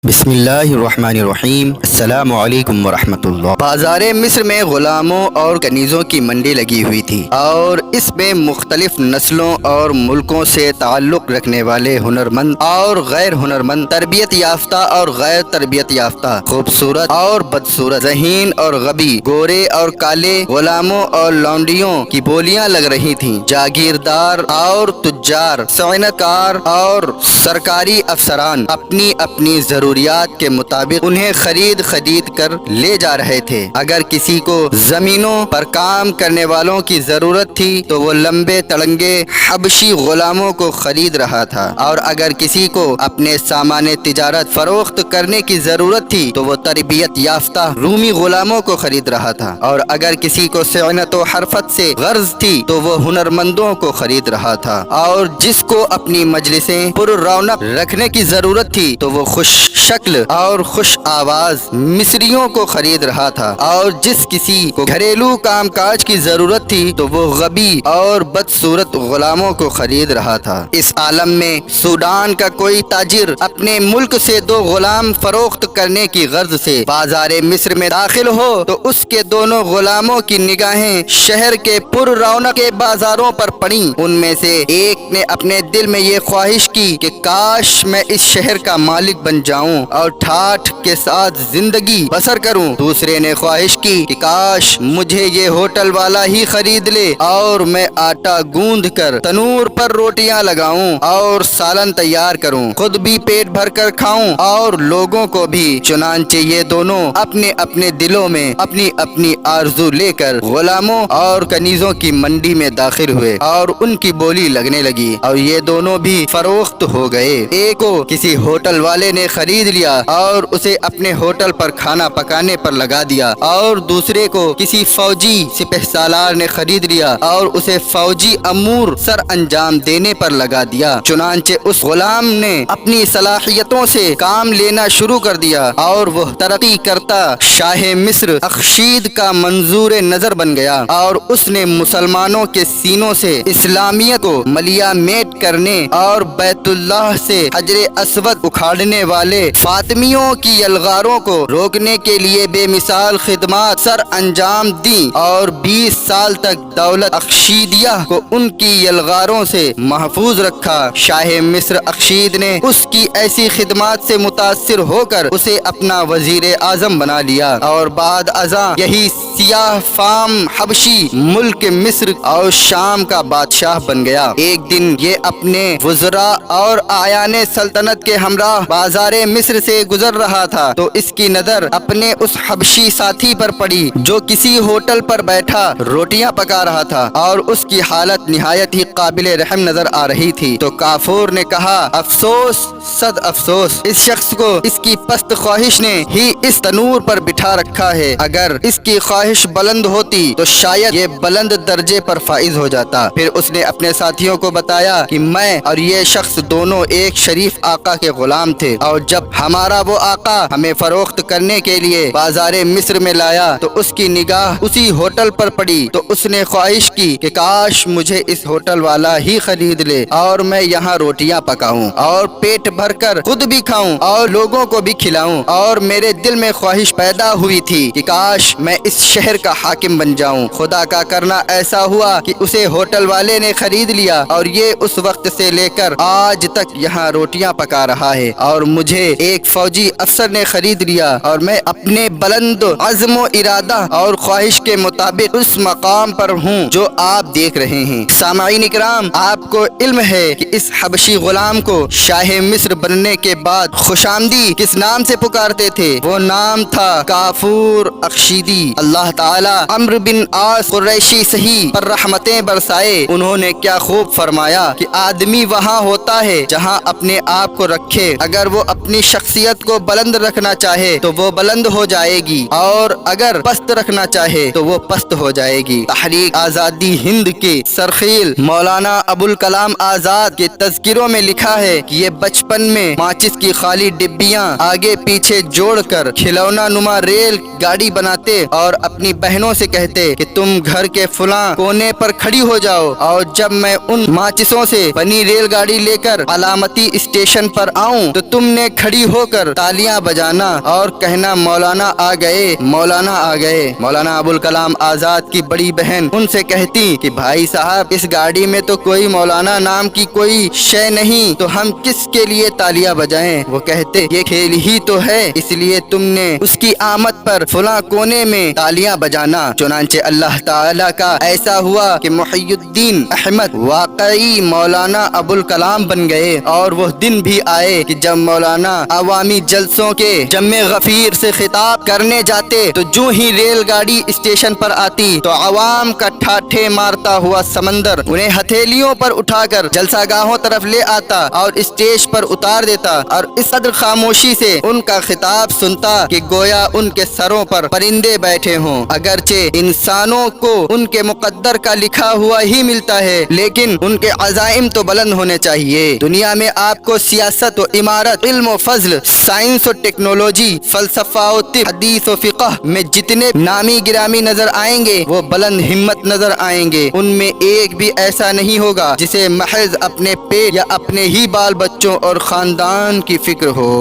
بسم اللہ الرحمن الرحیم۔ السلام علیکم ورحمۃ اللہ۔ بازار مصر میں غلاموں اور کنیزوں کی منڈی لگی ہوئی تھی اور اس میں مختلف نسلوں اور ملکوں سے تعلق رکھنے والے ہنرمند اور غیر ہنرمند، تربیت یافتہ اور غیر تربیت یافتہ، خوبصورت اور بدصورت، ذہین اور غبی، گورے اور کالے، غلاموں اور لونڈیوں کی بولیاں لگ رہی تھیں۔ جاگیردار اور تجار، صنعت کار اور سرکاری افسران اپنی اپنی ضروریات کے مطابق انہیں خرید کر لے جا رہے تھے۔ اگر کسی کو زمینوں پر کام کرنے والوں کی ضرورت تھی تو وہ لمبے تڑنگے حبشی غلاموں کو خرید رہا تھا، اور اگر کسی کو اپنے سامان تجارت فروخت کرنے کی ضرورت تھی تو وہ تربیت یافتہ رومی غلاموں کو خرید رہا تھا، اور اگر کسی کو صنعت و حرفت سے غرض تھی تو وہ ہنرمندوں کو خرید رہا تھا، اور جس کو اپنی مجلسیں پر رونق رکھنے کی ضرورت تھی تو وہ خوش شکل اور خوش آواز مصریوں کو خرید رہا تھا، اور جس کسی کو گھریلو کام کاج کی ضرورت تھی تو وہ غبی اور بدصورت غلاموں کو خرید رہا تھا۔ اس عالم میں سوڈان کا کوئی تاجر اپنے ملک سے 2 غلام فروخت کرنے کی غرض سے بازار مصر میں داخل ہو تو اس کے دونوں غلاموں کی نگاہیں شہر کے پر رونق کے بازاروں پر پڑیں۔ ان میں سے ایک نے اپنے دل میں یہ خواہش کی کہ کاش میں اس شہر کا مالک بن جاؤں اور ٹھاٹھ کے ساتھ زندگی بسر کروں۔ دوسرے نے خواہش کی کہ کاش مجھے یہ ہوٹل والا ہی خرید لے اور میں آٹا گوندھ کر تنور پر روٹیاں لگاؤں اور سالن تیار کروں، خود بھی پیٹ بھر کر کھاؤں اور لوگوں کو بھی۔ چنانچہ یہ دونوں اپنے اپنے دلوں میں اپنی اپنی آرزو لے کر غلاموں اور کنیزوں کی منڈی میں داخل ہوئے اور ان کی بولی لگنے لگی، اور یہ دونوں بھی فروخت ہو گئے۔ ایک کو کسی ہوٹل والے نے خرید لیا اور اسے اپنے ہوٹل پر کھانا پکانے پر لگا دیا، اور دوسرے کو کسی فوجی سپہ سالار نے خرید لیا اور اسے فوجی امور سر انجام دینے پر لگا دیا۔ چنانچہ اس غلام نے اپنی صلاحیتوں سے کام لینا شروع کر دیا اور وہ ترقی کرتا شاہ مصر اخشید کا منظور نظر بن گیا، اور اس نے مسلمانوں کے سینوں سے اسلامیت کو ملیا میٹ کرنے اور بیت اللہ سے حجر اسود اکھاڑنے والے فاطمیوں کی یلغاروں کو روکنے کے لیے بے مثال خدمات سر انجام دیں، اور 20 سال تک دولت اخشیدیہ کو ان کی یلغاروں سے محفوظ رکھا۔ شاہ مصر اخشید نے اس کی ایسی خدمات سے متاثر ہو کر اسے اپنا وزیر اعظم بنا لیا، اور بعد ازاں یہی سیاہ فام حبشی ملک مصر اور شام کا بادشاہ بن گیا۔ ایک دن یہ اپنے وزراء اور اعیان سلطنت کے ہمراہ بازار مصر سے گزر رہا تھا تو اس کی نظر اپنے اس حبشی ساتھی پر پڑی جو کسی ہوٹل پر بیٹھا روٹیاں پکا رہا تھا، اور اس کی حالت نہایت ہی قابل رحم نظر آ رہی تھی۔ تو کافور نے کہا، افسوس صد افسوس، اس شخص کو اس کی پست خواہش نے ہی اس تنور پر بٹھا رکھا ہے۔ اگر اس کی خواہش بلند ہوتی تو شاید یہ بلند درجے پر فائز ہو جاتا۔ پھر اس نے اپنے ساتھیوں کو بتایا کہ میں اور یہ شخص دونوں ایک شریف آقا کے غلام تھے، اور جب ہمارا وہ آقا ہمیں فروخت کرنے کے لیے بازار مصر میں لایا تو اس کی نگاہ اسی ہوٹل پر پڑی، تو اس نے خواہش کی کہ کاش مجھے اس ہوٹل والا ہی خرید لے اور میں یہاں روٹیاں پکاؤں اور پیٹ بھر کر خود بھی کھاؤں اور لوگوں کو بھی کھلاؤں، اور میرے دل میں خواہش پیدا ہوئی تھی کہ کاش میں اس شہر کا حاکم بن جاؤں۔ خدا کا کرنا ایسا ہوا کہ اسے ہوٹل والے نے خرید لیا، اور یہ اس وقت سے لے کر آج تک یہاں روٹیاں پکا رہا ہے، اور مجھے ایک فوجی افسر نے خرید لیا، اور میں اپنے بلند عزم و ارادہ اور خواہش کے مطابق اس مقام پر ہوں جو آپ دیکھ رہے ہیں۔ سامعین اکرام، آپ کو علم ہے کہ اس حبشی غلام کو شاہ مصر بننے کے بعد خوشامدی کس نام سے پکارتے تھے؟ وہ نام تھا کافور اخشیدی۔ اللہ تعالی عمرو بن عاص قریشی صحیح پر رحمتیں برسائے، انہوں نے کیا خوب فرمایا کہ آدمی وہاں ہوتا ہے جہاں اپنے آپ کو رکھے۔ اگر وہ اپنی شخصیت کو بلند رکھنا چاہے تو وہ بلند ہو جائے گی، اور اگر پست رکھنا چاہے تو وہ پست ہو جائے گی۔ تحریک آزادی ہند کے سرخیل مولانا ابوالکلام آزاد کے تذکروں میں لکھا ہے کہ یہ بچپن میں ماچس کی خالی ڈبیاں آگے پیچھے جوڑ کر کھلونا نما ریل گاڑی بناتے اور اپنی بہنوں سے کہتے کہ تم گھر کے فلاں کونے پر کھڑی ہو جاؤ، اور جب میں ان ماچسوں سے بنی ریل گاڑی لے کر علامتی اسٹیشن پر آؤں تو تم نے کھڑی ہوکر تالیاں بجانا اور کہنا مولانا آ گئے، مولانا آ گئے۔ مولانا ابوالکلام آزاد کی بڑی بہن ان سے کہتی کہ بھائی صاحب اس گاڑی میں تو کوئی مولانا نام کی کوئی شے نہیں، تو ہم کس کے لیے تالیاں بجائیں؟ وہ کہتے یہ کھیل ہی تو ہے، اس لیے تم نے اس کی آمد پر فلاں کونے میں تالیاں بجانا۔ چنانچہ اللہ تعالیٰ کا ایسا ہوا کہ محی الدین احمد واقعی مولانا ابوالکلام بن گئے، اور وہ دن بھی آئے کہ جب مولانا عوامی جلسوں کے جمع غفیر سے خطاب کرنے جاتے تو جو ہی ریل گاڑی اسٹیشن پر آتی تو عوام کا ٹھاٹھے مارتا ہوا سمندر انہیں ہتھیلیوں پر اٹھا کر جلسہ گاہوں طرف لے آتا اور اسٹیج پر اتار دیتا، اور اس قدر خاموشی سے ان کا خطاب سنتا کہ گویا ان کے سروں پر پرندے بیٹھے ہوں۔ اگرچہ انسانوں کو ان کے مقدر کا لکھا ہوا ہی ملتا ہے، لیکن ان کے عزائم تو بلند ہونے چاہیے۔ دنیا میں آپ کو سیاست و امارت، علم و فضل، سائنس و ٹیکنالوجی، فلسفہ و طب، حدیث و فقہ میں جتنے نامی گرامی نظر آئیں گے وہ بلند ہمت نظر آئیں گے، ان میں ایک بھی ایسا نہیں ہوگا جسے محض اپنے پیٹ یا اپنے ہی بال بچوں اور خاندان کی فکر ہو۔